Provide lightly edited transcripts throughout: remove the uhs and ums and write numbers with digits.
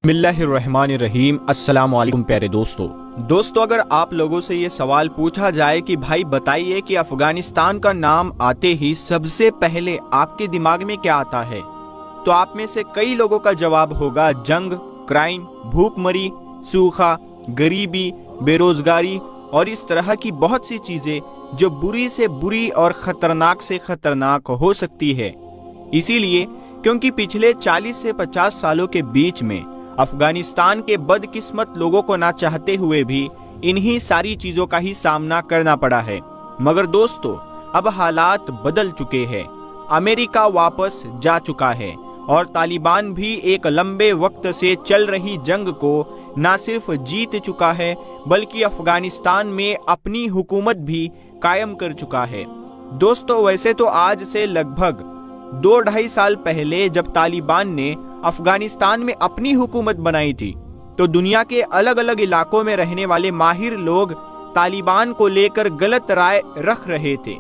बिस्मिल्लाहिर्रहमानिर्रहीम। अस्सलाम वालेकुम प्यारे दोस्तों, अगर आप लोगों से ये सवाल पूछा जाए कि भाई बताइए कि अफगानिस्तान का नाम आते ही सबसे पहले आपके दिमाग में क्या आता है, तो आप में से कई लोगों का जवाब होगा जंग, क्राइम, भूखमरी, सूखा, गरीबी, बेरोजगारी और इस तरह की बहुत सी चीजें जो बुरी से बुरी और खतरनाक से खतरनाक हो सकती है। इसीलिए क्योंकि पिछले 40 से 50 सालों के बीच में अफगानिस्तान के बदकिस्मत लोगों को ना चाहते हुए भी इन्हीं सारी चीजों का ही सामना करना पड़ा है। मगर दोस्तों, अब हालात बदल चुके हैं। अमेरिका वापस जा चुका है और तालिबान भी एक लंबे वक्त से चल रही जंग को ना सिर्फ जीत चुका है बल्कि अफगानिस्तान में अपनी हुकूमत भी कायम कर चुका है। दोस्तों, वैसे तो आज से लगभग 2-2.5 साल पहले जब तालिबान ने अफगानिस्तान में अपनी हुकूमत बनाई थी, तो दुनिया के अलग अलग इलाकों में रहने वाले माहिर लोग तालिबान को लेकर गलत राय रख रहे थे।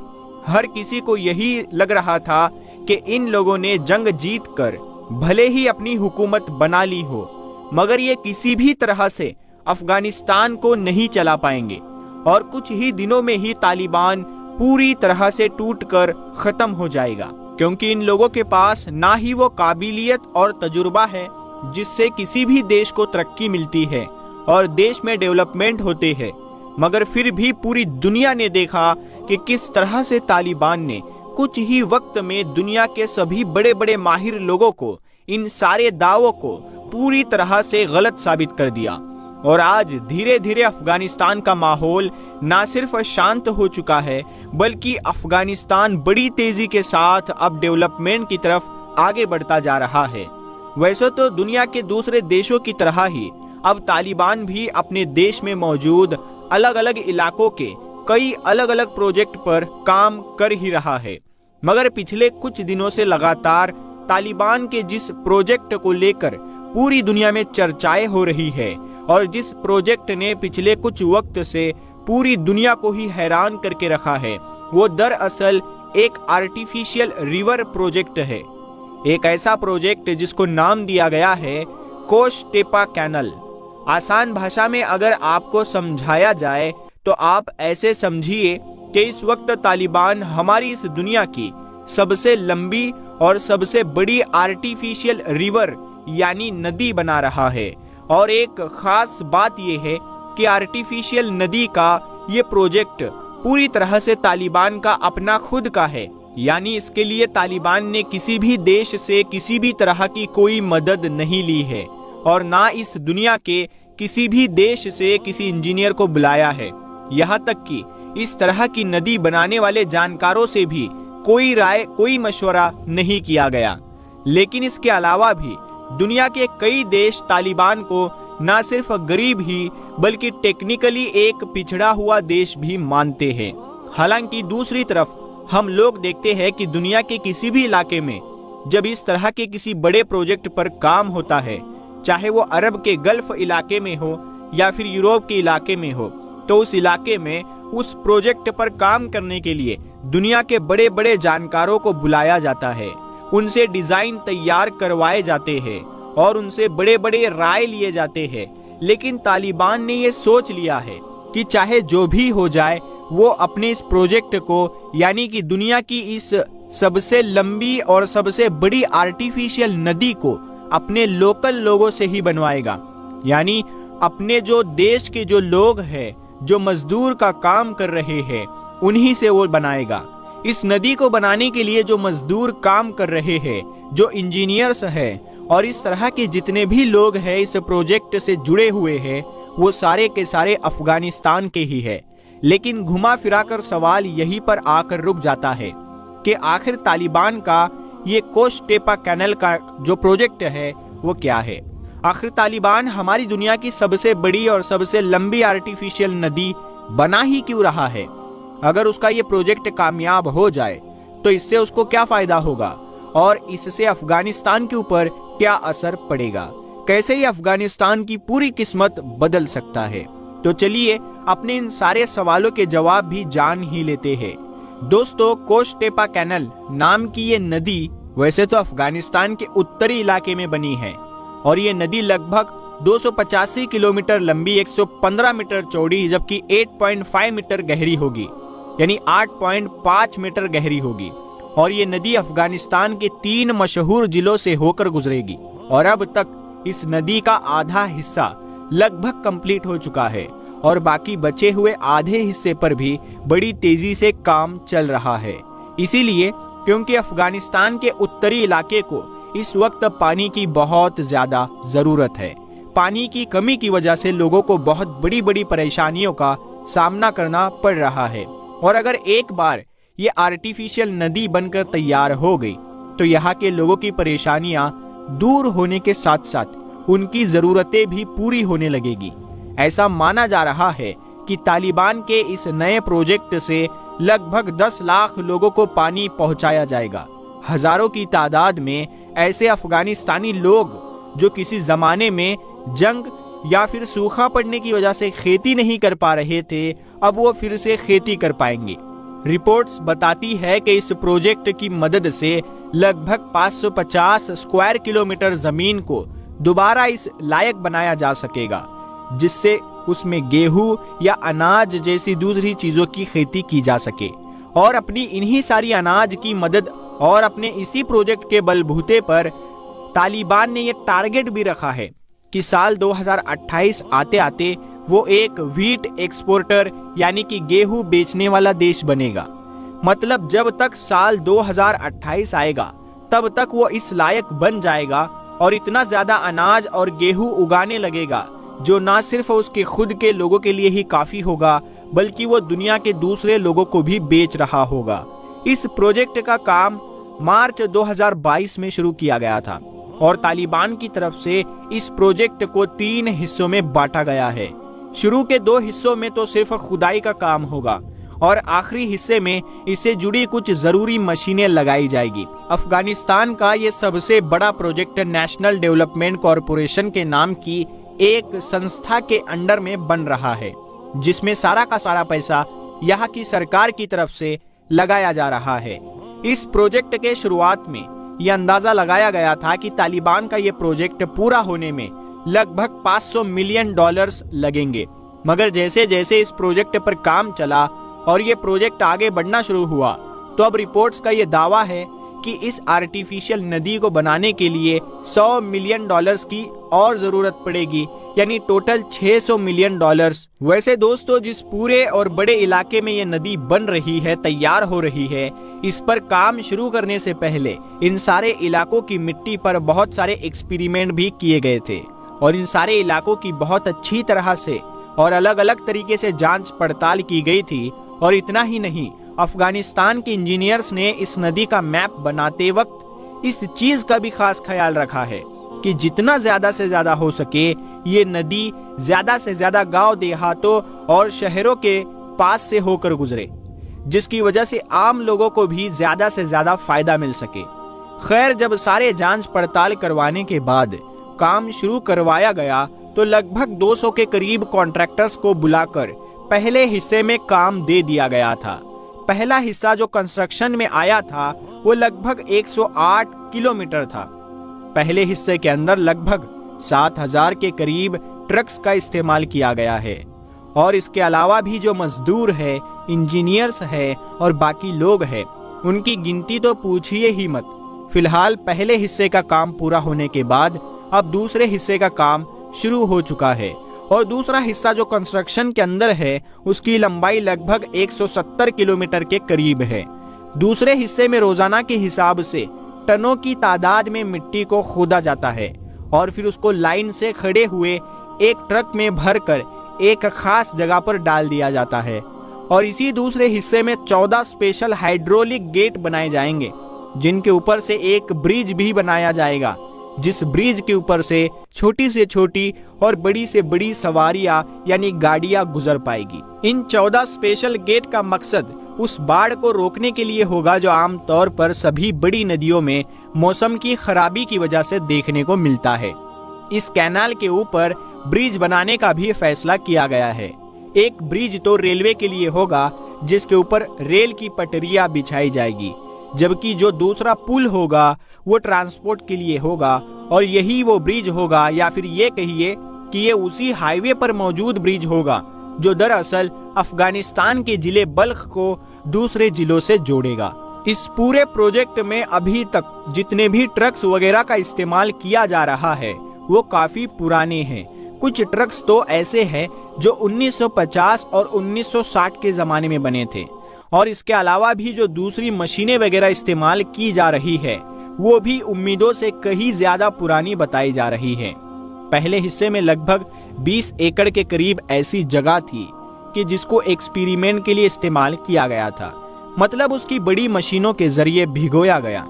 हर किसी को यही लग रहा था कि इन लोगों ने जंग जीत कर भले ही अपनी हुकूमत बना ली हो, मगर ये किसी भी तरह से अफगानिस्तान को नहीं चला पाएंगे और कुछ ही दिनों में ही तालिबान पूरी तरह से टूटकर खत्म हो जाएगा, क्योंकि इन लोगों के पास ना ही वो काबिलियत और तजुर्बा है जिससे किसी भी देश को तरक्की मिलती है और देश में डेवलपमेंट होते हैं। मगर फिर भी पूरी दुनिया ने देखा कि किस तरह से तालिबान ने कुछ ही वक्त में दुनिया के सभी बड़े बड़े माहिर लोगों को, इन सारे दावों को पूरी तरह से गलत साबित कर दिया। और आज धीरे धीरे अफगानिस्तान का माहौल ना सिर्फ शांत हो चुका है बल्कि अफगानिस्तान बड़ी तेजी के साथ अब डेवलपमेंट की तरफ आगे बढ़ता जा रहा है। वैसे तो दुनिया के दूसरे देशों की तरह ही अब तालिबान भी अपने देश में मौजूद अलग अलग इलाकों के कई अलग अलग प्रोजेक्ट पर काम कर ही रहा है। मगर पिछले कुछ दिनों से लगातार तालिबान के जिस प्रोजेक्ट को लेकर पूरी दुनिया में चर्चाएं हो रही है और जिस प्रोजेक्ट ने पिछले कुछ वक्त से पूरी दुनिया को ही हैरान करके रखा है, वो दरअसल एक आर्टिफिशियल रिवर प्रोजेक्ट है। एक ऐसा प्रोजेक्ट जिसको नाम दिया गया है कोश टेपा कैनल। आसान भाषा में अगर आपको समझाया जाए तो आप ऐसे समझिए कि इस वक्त तालिबान हमारी इस दुनिया की सबसे लंबी और सबसे बड़ी आर्टिफिशियल रिवर यानी नदी बना रहा है। और एक खास बात यह है कि आर्टिफिशियल नदी का ये प्रोजेक्ट पूरी तरह से तालिबान का अपना खुद का है, यानी इसके लिए तालिबान ने किसी भी देश से किसी भी तरह की कोई मदद नहीं ली है और ना इस दुनिया के किसी भी देश से किसी इंजीनियर को बुलाया है। यहाँ तक कि इस तरह की नदी बनाने वाले जानकारों से भी कोई राय, कोई मशवरा नहीं किया गया। लेकिन इसके अलावा भी दुनिया के कई देश तालिबान को न सिर्फ गरीब ही बल्कि टेक्निकली एक पिछड़ा हुआ देश भी मानते हैं। हालांकि दूसरी तरफ हम लोग देखते हैं कि दुनिया के किसी भी इलाके में जब इस तरह के किसी बड़े प्रोजेक्ट पर काम होता है, चाहे वो अरब के गल्फ इलाके में हो या फिर यूरोप के इलाके में हो, तो उस इलाके में उस प्रोजेक्ट पर काम करने के लिए दुनिया के बड़े बड़े जानकारों को बुलाया जाता है, उनसे डिजाइन तैयार करवाए जाते हैं और उनसे बड़े बड़े राय लिए जाते हैं। लेकिन तालिबान ने ये सोच लिया है कि चाहे जो भी हो जाए वो अपने इस प्रोजेक्ट को, यानी कि दुनिया की इस सबसे लंबी और सबसे बड़ी आर्टिफिशियल नदी को अपने लोकल लोगों से ही बनवाएगा, यानी अपने जो देश के जो लोग हैं, जो मजदूर का काम कर रहे हैं, उन्हीं से वो बनाएगा। इस नदी को बनाने के लिए जो मजदूर काम कर रहे हैं, जो इंजीनियर्स हैं और इस तरह के जितने भी लोग हैं इस प्रोजेक्ट से जुड़े हुए हैं, वो सारे के सारे अफगानिस्तान के ही है। लेकिन घुमा फिरा कर सवाल यहीं पर आकर रुक जाता है कि आखिर तालिबान का ये कोश टेपा कैनल का जो प्रोजेक्ट है वो क्या है। आखिर तालिबान हमारी दुनिया की सबसे बड़ी और सबसे लंबी आर्टिफिशियल नदी बना ही क्यों रहा है। अगर उसका ये प्रोजेक्ट कामयाब हो जाए तो इससे उसको क्या फायदा होगा और इससे अफगानिस्तान के ऊपर क्या असर पड़ेगा, कैसे ये अफगानिस्तान की पूरी किस्मत बदल सकता है। तो चलिए अपने इन सारे सवालों के जवाब भी जान ही लेते हैं। दोस्तों, कोश टेपा कैनल नाम की ये नदी वैसे तो अफगानिस्तान के उत्तरी इलाके में बनी है, और ये नदी लगभग 285 किलोमीटर लंबी, 115 मीटर चौड़ी, जबकि 8.5 मीटर गहरी होगी, यानी 8.5 मीटर गहरी होगी। और ये नदी अफगानिस्तान के 3 मशहूर जिलों से होकर गुजरेगी। और अब तक इस नदी का आधा हिस्सा लगभग कंप्लीट हो चुका है और बाकी बचे हुए आधे हिस्से पर भी बड़ी तेजी से काम चल रहा है। इसीलिए क्योंकि अफगानिस्तान के उत्तरी इलाके को इस वक्त पानी की बहुत ज्यादा जरूरत है। पानी की कमी की वजह से लोगों को बहुत बड़ी बड़ी परेशानियों का सामना करना पड़ रहा है। और अगर एक बार ये आर्टिफिशियल नदी बनकर तैयार हो गई तो यहाँ के लोगों की परेशानियां दूर होने के साथ साथ उनकी जरूरतें भी पूरी होने लगेगी। ऐसा माना जा रहा है कि तालिबान के इस नए प्रोजेक्ट से लगभग 10 लाख लोगों को पानी पहुंचाया जाएगा। हजारों की तादाद में ऐसे अफगानिस्तानी लोग जो किसी जमाने में जंग या फिर सूखा पड़ने की वजह से खेती नहीं कर पा रहे थे, अब वो फिर से खेती कर पाएंगे। रिपोर्ट्स बताती है कि इस प्रोजेक्ट की मदद से लगभग 550 स्क्वायर किलोमीटर जमीन को दोबारा इस लायक बनाया जा सकेगा, जिससे उसमें गेहूं या अनाज जैसी दूसरी चीजों की खेती की जा सके। और अपनी इन्हीं सारी अनाज की मदद और अपने इसी प्रोजेक्ट के बलबूते पर तालिबान ने यह टारगेट भी रखा है कि साल 2028 आते आते वो एक व्हीट एक्सपोर्टर यानी कि गेहूं बेचने वाला देश बनेगा। मतलब जब तक साल 2028 आएगा तब तक वो इस लायक बन जाएगा और इतना ज्यादा अनाज और गेहूं उगाने लगेगा जो ना सिर्फ उसके खुद के लोगों के लिए ही काफी होगा बल्कि वो दुनिया के दूसरे लोगों को भी बेच रहा होगा। इस प्रोजेक्ट का काम मार्च 2022 में शुरू किया गया था और तालिबान की तरफ से इस प्रोजेक्ट को 3 हिस्सों में बांटा गया है। शुरू के 2 हिस्सों में तो सिर्फ खुदाई का काम होगा और आखिरी हिस्से में इससे जुड़ी कुछ जरूरी मशीनें लगाई जाएगी। अफगानिस्तान का ये सबसे बड़ा प्रोजेक्ट नेशनल डेवलपमेंट कॉरपोरेशन के नाम की एक संस्था के अंडर में बन रहा है, जिसमें सारा का सारा पैसा यहाँ की सरकार की तरफ से लगाया जा रहा है। इस प्रोजेक्ट के शुरुआत में यह अंदाजा लगाया गया था कि तालिबान का ये प्रोजेक्ट पूरा होने में लगभग $500 मिलियन लगेंगे, मगर जैसे जैसे इस प्रोजेक्ट पर काम चला और ये प्रोजेक्ट आगे बढ़ना शुरू हुआ तो अब रिपोर्ट्स का ये दावा है कि इस आर्टिफिशियल नदी को बनाने के लिए $100 मिलियन की और जरूरत पड़ेगी, यानी टोटल $600 मिलियन। वैसे दोस्तों, जिस पूरे और बड़े इलाके में ये नदी बन रही है, तैयार हो रही है, इस पर काम शुरू करने से पहले इन सारे इलाकों की मिट्टी पर बहुत सारे एक्सपेरिमेंट भी किए गए थे और इन सारे इलाकों की बहुत अच्छी तरह से और अलग अलग तरीके से जांच पड़ताल की गई थी। और इतना ही नहीं, अफगानिस्तान के इंजीनियर्स ने इस नदी का मैप बनाते वक्त इस चीज का भी खास ख्याल रखा है कि जितना ज्यादा से ज्यादा हो सके ये नदी ज्यादा से ज्यादा गांव देहातों और शहरों के पास से होकर गुजरे, जिसकी वजह से आम लोगों को भी ज्यादा से ज्यादा फायदा मिल सके। खैर, जब सारे जांच पड़ताल करवाने के बाद काम शुरू करवाया गया तो लगभग 200 के करीब कॉन्ट्रैक्टर्स को बुलाकर पहले हिस्से में काम दे दिया गया था। पहला हिस्सा जो कंस्ट्रक्शन में आया था वो लगभग 108 किलोमीटर था। पहले हिस्से के अंदर लगभग 7000 के करीब ट्रक्स का इस्तेमाल किया गया है और इसके अलावा भी जो मजदूर है, इंजीनियर्स है और बाकी लोग हैं, उनकी गिनती तो पूछिए ही मत। फिलहाल पहले हिस्से का काम पूरा होने के बाद अब दूसरे हिस्से का काम शुरू हो चुका है और दूसरा हिस्सा जो कंस्ट्रक्शन के अंदर है उसकी लंबाई लगभग 170 किलोमीटर के करीब है। दूसरे हिस्से में रोजाना के हिसाब से टनों की तादाद में मिट्टी को खोदा जाता है और फिर उसको लाइन से खड़े हुए एक ट्रक में भरकर एक खास जगह पर डाल दिया जाता है। और इसी दूसरे हिस्से में 14 स्पेशल हाइड्रोलिक गेट बनाए जाएंगे, जिनके ऊपर से एक ब्रिज भी बनाया जाएगा, जिस ब्रिज के ऊपर से छोटी से छोटी और बड़ी से बड़ी सवारियां यानी गाड़ियां गुजर पाएगी। इन 14 स्पेशल गेट का मकसद उस बाढ़ को रोकने के लिए होगा जो आमतौर पर सभी बड़ी नदियों में मौसम की खराबी की वजह से देखने को मिलता है। इस कैनाल के ऊपर ब्रिज बनाने का भी फैसला किया गया है। एक ब्रिज तो रेलवे के लिए होगा जिसके ऊपर रेल की पटरियां बिछाई जाएगी, जबकि जो दूसरा पुल होगा वो ट्रांसपोर्ट के लिए होगा और यही वो ब्रिज होगा, या फिर ये कहिए कि ये उसी हाईवे पर मौजूद ब्रिज होगा जो दरअसल अफगानिस्तान के जिले बल्ख को दूसरे जिलों से जोड़ेगा। इस पूरे प्रोजेक्ट में अभी तक जितने भी ट्रक्स वगैरह का इस्तेमाल किया जा रहा है वो काफी पुराने हैं। कुछ ट्रक्स तो ऐसे हैं जो 1950 और 1960 के जमाने में बने थे, और इसके अलावा भी जो दूसरी मशीनें वगैरह इस्तेमाल की जा रही है वो भी उम्मीदों से कहीं ज्यादा पुरानी बताई जा रही है। पहले हिस्से में लगभग 20 एकड़ के करीब ऐसी जगह थी कि जिसको एक्सपेरिमेंट के लिए इस्तेमाल किया गया था, मतलब उसकी बड़ी मशीनों के जरिए भिगोया गया,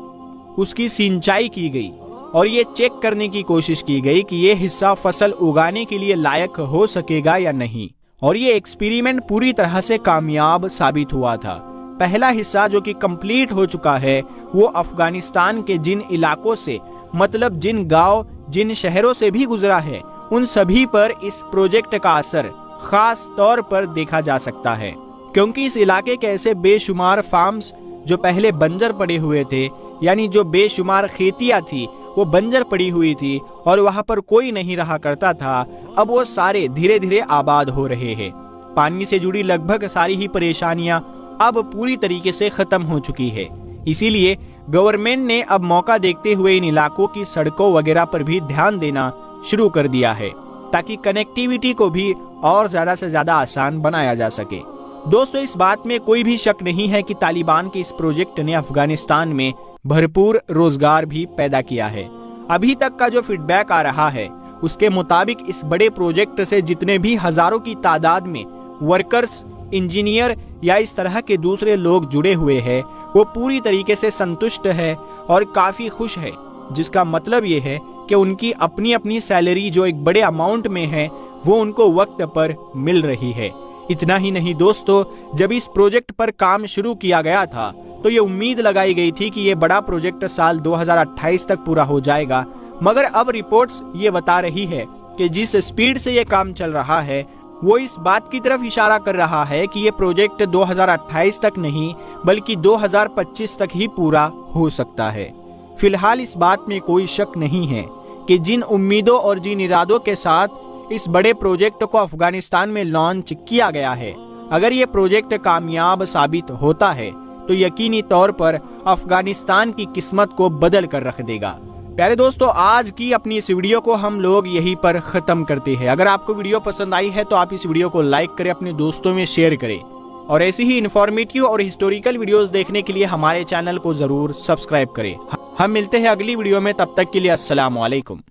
उसकी सिंचाई की गई और ये चेक करने की कोशिश की गई कि ये हिस्सा फसल उगाने के लिए लायक हो सकेगा या नहीं। और ये एक्सपेरिमेंट पूरी तरह से कामयाब साबित हुआ था। पहला हिस्सा जो कि कंप्लीट हो चुका है वो अफगानिस्तान के जिन इलाकों से, मतलब जिन गांव जिन शहरों से भी गुजरा है, उन सभी पर इस प्रोजेक्ट का असर खास तौर पर देखा जा सकता है, क्योंकि इस इलाके के ऐसे बेशुमार फार्म्स जो पहले बंजर पड़े हुए थे, यानी जो बेशुमार खेतियां थी वो बंजर पड़ी हुई थी और वहां पर कोई नहीं रहा करता था, अब वो सारे धीरे धीरे आबाद हो रहे हैं। पानी से जुड़ी लगभग सारी ही परेशानियां अब पूरी तरीके से खत्म हो चुकी है। इसीलिए गवर्नमेंट ने अब मौका देखते हुए इन इलाकों की सड़कों वगैरह पर भी ध्यान देना शुरू कर दिया है, ताकि कनेक्टिविटी को भी और ज्यादा से ज्यादा आसान बनाया जा सके। दोस्तों, इस बात में कोई भी शक नहीं है कि तालिबान के इस प्रोजेक्ट ने अफगानिस्तान में भरपूर रोजगार भी पैदा किया है। अभी तक का जो फीडबैक आ रहा है उसके मुताबिक इस बड़े प्रोजेक्ट से जितने भी हजारों की तादाद में वर्कर्स, इंजीनियर या इस तरह के दूसरे लोग जुड़े हुए हैं वो पूरी तरीके से संतुष्ट है और काफी खुश है, जिसका मतलब ये है कि उनकी अपनी अपनी सैलरी जो एक बड़े अमाउंट में है वो उनको वक्त पर मिल रही है। इतना ही नहीं दोस्तों, जब इस प्रोजेक्ट पर काम शुरू किया गया था तो ये उम्मीद लगाई गई थी कि ये बड़ा प्रोजेक्ट साल 2028 तक पूरा हो जाएगा, मगर अब रिपोर्ट्स ये बता रही है कि जिस स्पीड से ये काम चल रहा है वो इस बात की तरफ इशारा कर रहा है कि ये प्रोजेक्ट 2028 तक नहीं बल्कि 2025 तक ही पूरा हो सकता है। फिलहाल इस बात में कोई शक नहीं है कि जिन उम्मीदों और जिन इरादों के साथ इस बड़े प्रोजेक्ट को अफगानिस्तान में लॉन्च किया गया है, अगर ये प्रोजेक्ट कामयाब साबित होता है तो यकीनी तौर पर अफगानिस्तान की किस्मत को बदल कर रख देगा। प्यारे दोस्तों, आज की अपनी इस वीडियो को हम लोग यहीं पर खत्म करते हैं। अगर आपको वीडियो पसंद आई है तो आप इस वीडियो को लाइक करें, अपने दोस्तों में शेयर करें और ऐसी ही इन्फॉर्मेटिव और हिस्टोरिकल वीडियोस देखने के लिए हमारे चैनल को जरूर सब्सक्राइब करें। हम मिलते हैं अगली वीडियो में, तब तक के लिए अस्सलाम वालेकुम।